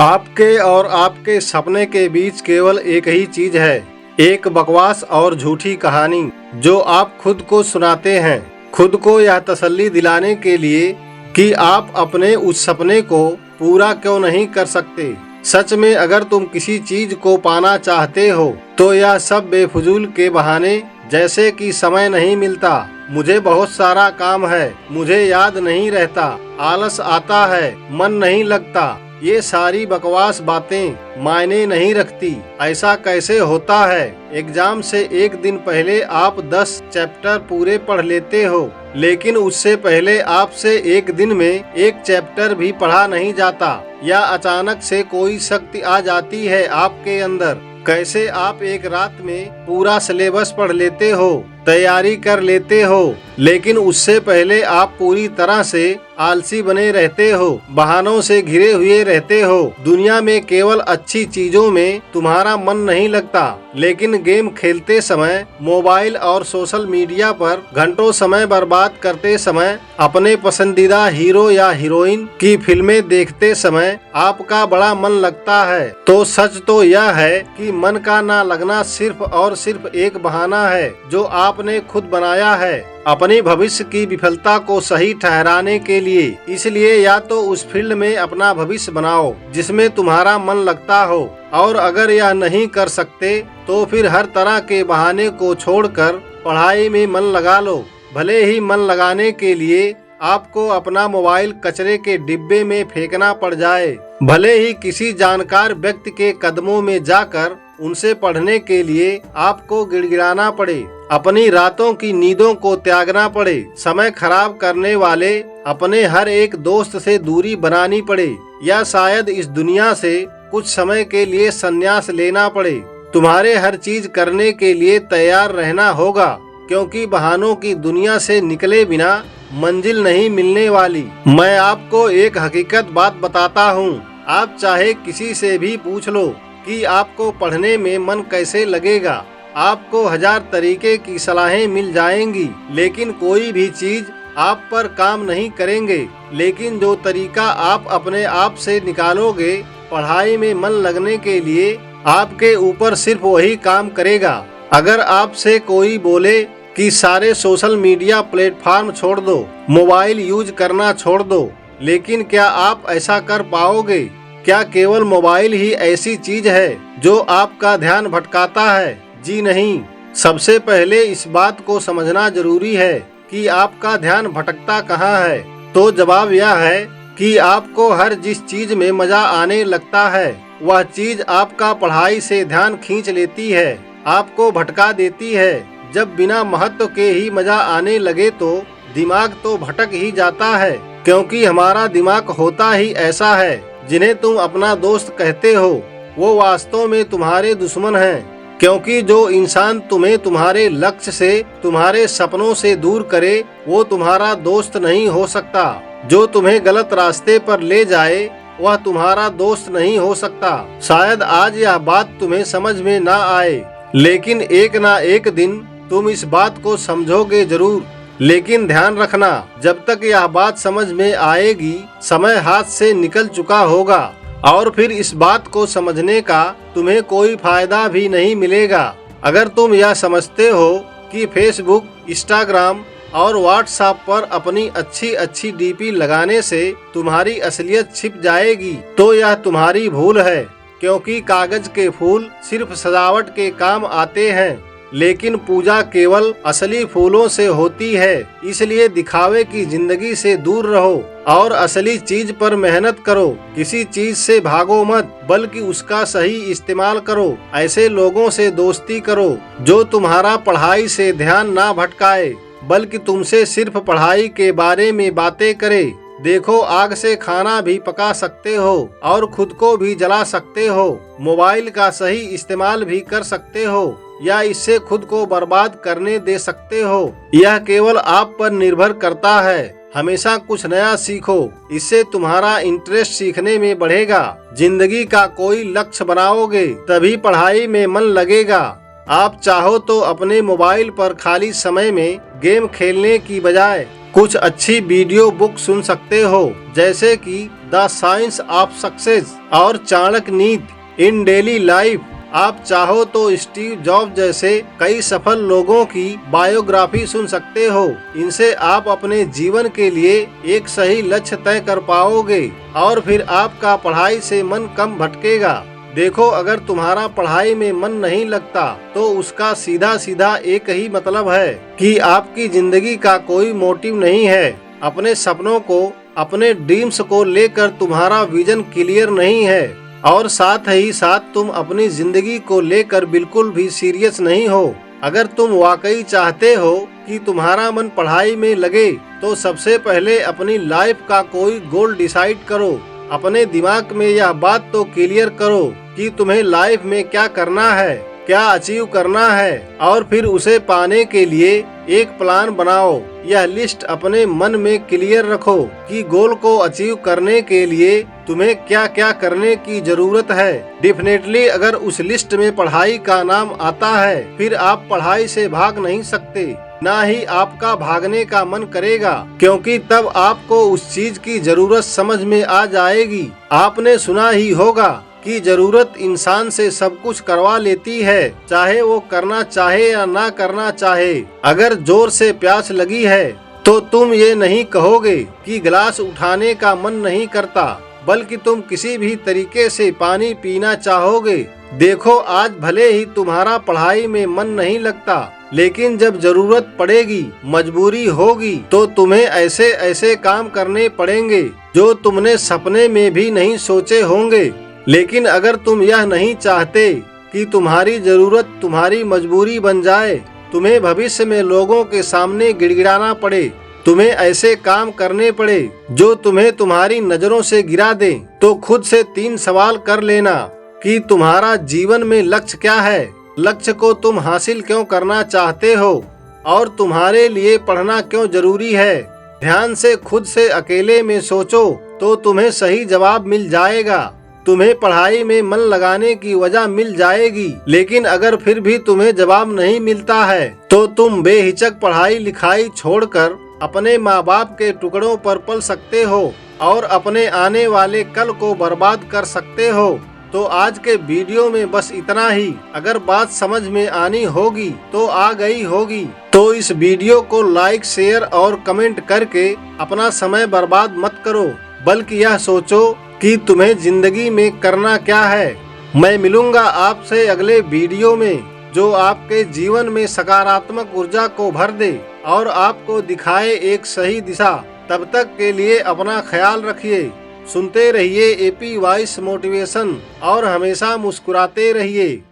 आपके और आपके सपने के बीच केवल एक ही चीज है, एक बकवास और झूठी कहानी जो आप खुद को सुनाते हैं, खुद को यह तसल्ली दिलाने के लिए कि आप अपने उस सपने को पूरा क्यों नहीं कर सकते। सच में अगर तुम किसी चीज को पाना चाहते हो तो यह सब बेफजूल के बहाने, जैसे कि समय नहीं मिलता, मुझे बहुत सारा काम है, मुझे याद नहीं रहता, आलस आता है, मन नहीं लगता, ये सारी बकवास बातें मायने नहीं रखती। ऐसा कैसे होता है? एग्जाम से एक दिन पहले आप 10 चैप्टर पूरे पढ़ लेते हो, लेकिन उससे पहले आपसे एक दिन में एक चैप्टर भी पढ़ा नहीं जाता, या अचानक से कोई शक्ति आ जाती है आपके अंदर। कैसे आप एक रात में पूरा सिलेबस पढ़ लेते हो, तैयारी कर लेते हो, लेकिन उससे पहले आप पूरी तरह से आलसी बने रहते हो, बहानों से घिरे हुए रहते हो। दुनिया में केवल अच्छी चीजों में तुम्हारा मन नहीं लगता, लेकिन गेम खेलते समय, मोबाइल और सोशल मीडिया पर घंटों समय बर्बाद करते समय, अपने पसंदीदा हीरो या हीरोइन की फिल्में देखते समय आपका बड़ा मन लगता है। तो सच तो यह है कि मन का ना लगना सिर्फ और सिर्फ एक बहाना है जो आपने खुद बनाया है अपनी भविष्य की विफलता को सही ठहराने के लिए। इसलिए या तो उस फील्ड में अपना भविष्य बनाओ जिसमें तुम्हारा मन लगता हो, और अगर यह नहीं कर सकते तो फिर हर तरह के बहाने को छोड़कर पढ़ाई में मन लगा लो। भले ही मन लगाने के लिए आपको अपना मोबाइल कचरे के डिब्बे में फेंकना पड़ जाए, भले ही किसी जानकार व्यक्ति के कदमों में जाकर उनसे पढ़ने के लिए आपको गिड़गिड़ाना पड़े, अपनी रातों की नींदों को त्यागना पड़े, समय खराब करने वाले अपने हर एक दोस्त से दूरी बनानी पड़े, या शायद इस दुनिया से कुछ समय के लिए संन्यास लेना पड़े। तुम्हारे हर चीज करने के लिए तैयार रहना होगा, क्योंकि बहानों की दुनिया से निकले बिना मंजिल नहीं मिलने वाली। मैं आपको एक हकीकत बात बताता हूँ, आप चाहे किसी से भी पूछ लो कि आपको पढ़ने में मन कैसे लगेगा, आपको 1000 तरीके की सलाहें मिल जाएंगी, लेकिन कोई भी चीज आप पर काम नहीं करेंगे। लेकिन जो तरीका आप अपने आप से निकालोगे पढ़ाई में मन लगने के लिए, आपके ऊपर सिर्फ वही काम करेगा। अगर आपसे कोई बोले कि सारे सोशल मीडिया प्लेटफॉर्म छोड़ दो, मोबाइल यूज करना छोड़ दो, लेकिन क्या आप ऐसा कर पाओगे? क्या केवल मोबाइल ही ऐसी चीज है जो आपका ध्यान भटकाता है? जी नहीं। सबसे पहले इस बात को समझना जरूरी है कि आपका ध्यान भटकता कहाँ है। तो जवाब यह है कि आपको हर जिस चीज में मजा आने लगता है वह चीज आपका पढ़ाई से ध्यान खींच लेती है, आपको भटका देती है। जब बिना महत्व के ही मजा आने लगे तो दिमाग तो भटक ही जाता है, क्योंकि हमारा दिमाग होता ही ऐसा है। जिन्हें तुम अपना दोस्त कहते हो वो वास्तव में तुम्हारे दुश्मन हैं, क्योंकि जो इंसान तुम्हें तुम्हारे लक्ष्य से, तुम्हारे सपनों से दूर करे वो तुम्हारा दोस्त नहीं हो सकता। जो तुम्हें गलत रास्ते पर ले जाए वह तुम्हारा दोस्त नहीं हो सकता। शायद आज यह बात तुम्हें समझ में ना आए, लेकिन एक ना एक दिन तुम इस बात को समझोगे जरूर। लेकिन ध्यान रखना, जब तक यह बात समझ में आएगी समय हाथ से निकल चुका होगा, और फिर इस बात को समझने का तुम्हें कोई फायदा भी नहीं मिलेगा। अगर तुम यह समझते हो कि फेसबुक, इंस्टाग्राम और व्हाट्सएप पर अपनी अच्छी अच्छी डीपी लगाने से तुम्हारी असलियत छिप जाएगी, तो यह तुम्हारी भूल है, क्योंकि कागज के फूल सिर्फ सजावट के काम आते हैं, लेकिन पूजा केवल असली फूलों से होती है। इसलिए दिखावे की जिंदगी से दूर रहो और असली चीज पर मेहनत करो। किसी चीज से भागो मत, बल्कि उसका सही इस्तेमाल करो। ऐसे लोगों से दोस्ती करो जो तुम्हारा पढ़ाई से ध्यान ना भटकाए, बल्कि तुमसे सिर्फ पढ़ाई के बारे में बातें करे। देखो, आग से खाना भी पका सकते हो और खुद को भी जला सकते हो। मोबाइल का सही इस्तेमाल भी कर सकते हो, या इससे खुद को बर्बाद करने दे सकते हो। यह केवल आप पर निर्भर करता है। हमेशा कुछ नया सीखो, इससे तुम्हारा इंटरेस्ट सीखने में बढ़ेगा। जिंदगी का कोई लक्ष्य बनाओगे तभी पढ़ाई में मन लगेगा। आप चाहो तो अपने मोबाइल पर खाली समय में गेम खेलने की बजाय कुछ अच्छी वीडियो बुक सुन सकते हो, जैसे कि द साइंस ऑफ सक्सेस और चाणक्य नीति इन डेली लाइफ। आप चाहो तो स्टीव जॉब जैसे कई सफल लोगों की बायोग्राफी सुन सकते हो। इनसे आप अपने जीवन के लिए एक सही लक्ष्य तय कर पाओगे और फिर आपका पढ़ाई से मन कम भटकेगा। देखो, अगर तुम्हारा पढ़ाई में मन नहीं लगता तो उसका सीधा सीधा एक ही मतलब है कि आपकी जिंदगी का कोई मोटिव नहीं है। अपने सपनों को, अपने ड्रीम्स को लेकर तुम्हारा विजन क्लियर नहीं है और साथ ही साथ तुम अपनी जिंदगी को लेकर बिल्कुल भी सीरियस नहीं हो। अगर तुम वाकई चाहते हो कि तुम्हारा मन पढ़ाई में लगे तो सबसे पहले अपनी लाइफ का कोई गोल डिसाइड करो। अपने दिमाग में यह बात तो क्लियर करो कि तुम्हें लाइफ में क्या करना है, क्या अचीव करना है और फिर उसे पाने के लिए एक प्लान बनाओ। यह लिस्ट अपने मन में क्लियर रखो कि गोल को अचीव करने के लिए तुम्हें क्या क्या करने की जरूरत है। डेफिनेटली अगर उस लिस्ट में पढ़ाई का नाम आता है, फिर आप पढ़ाई से भाग नहीं सकते, ना ही आपका भागने का मन करेगा, क्योंकि तब आपको उस चीज की जरूरत समझ में आ जाएगी। आपने सुना ही होगा कि जरूरत इंसान से सब कुछ करवा लेती है, चाहे वो करना चाहे या ना करना चाहे। अगर जोर से प्यास लगी है तो तुम ये नहीं कहोगे कि गिलास उठाने का मन नहीं करता, बल्कि तुम किसी भी तरीके से पानी पीना चाहोगे। देखो, आज भले ही तुम्हारा पढ़ाई में मन नहीं लगता, लेकिन जब जरूरत पड़ेगी, मजबूरी होगी, तो तुम्हें ऐसे ऐसे काम करने पड़ेंगे जो तुमने सपने में भी नहीं सोचे होंगे। लेकिन अगर तुम यह नहीं चाहते कि तुम्हारी जरूरत तुम्हारी मजबूरी बन जाए, तुम्हें भविष्य में लोगों के सामने गिड़गिड़ाना पड़े, तुम्हें ऐसे काम करने पड़े जो तुम्हें तुम्हारी नजरों से गिरा दें, तो खुद से 3 सवाल कर लेना कि तुम्हारा जीवन में लक्ष्य क्या है, लक्ष्य को तुम हासिल क्यों करना चाहते हो और तुम्हारे लिए पढ़ना क्यों जरूरी है। ध्यान से खुद से अकेले में सोचो तो तुम्हें सही जवाब मिल जाएगा। तुम्हें पढ़ाई में मन लगाने की वजह मिल जाएगी। लेकिन अगर फिर भी तुम्हें जवाब नहीं मिलता है तो तुम बेहिचक पढ़ाई लिखाई छोड़कर अपने माँ बाप के टुकड़ों पर पल सकते हो और अपने आने वाले कल को बर्बाद कर सकते हो। तो आज के वीडियो में बस इतना ही। अगर बात समझ में आनी होगी तो आ गई होगी, तो इस वीडियो को लाइक, शेयर और कमेंट करके अपना समय बर्बाद मत करो, बल्कि यह सोचो कि तुम्हें जिंदगी में करना क्या है। मैं मिलूंगा आपसे अगले वीडियो में, जो आपके जीवन में सकारात्मक ऊर्जा को भर दे और आपको दिखाए एक सही दिशा। तब तक के लिए अपना ख्याल रखिए। सुनते रहिए एपी वॉइस मोटिवेशन और हमेशा मुस्कुराते रहिए।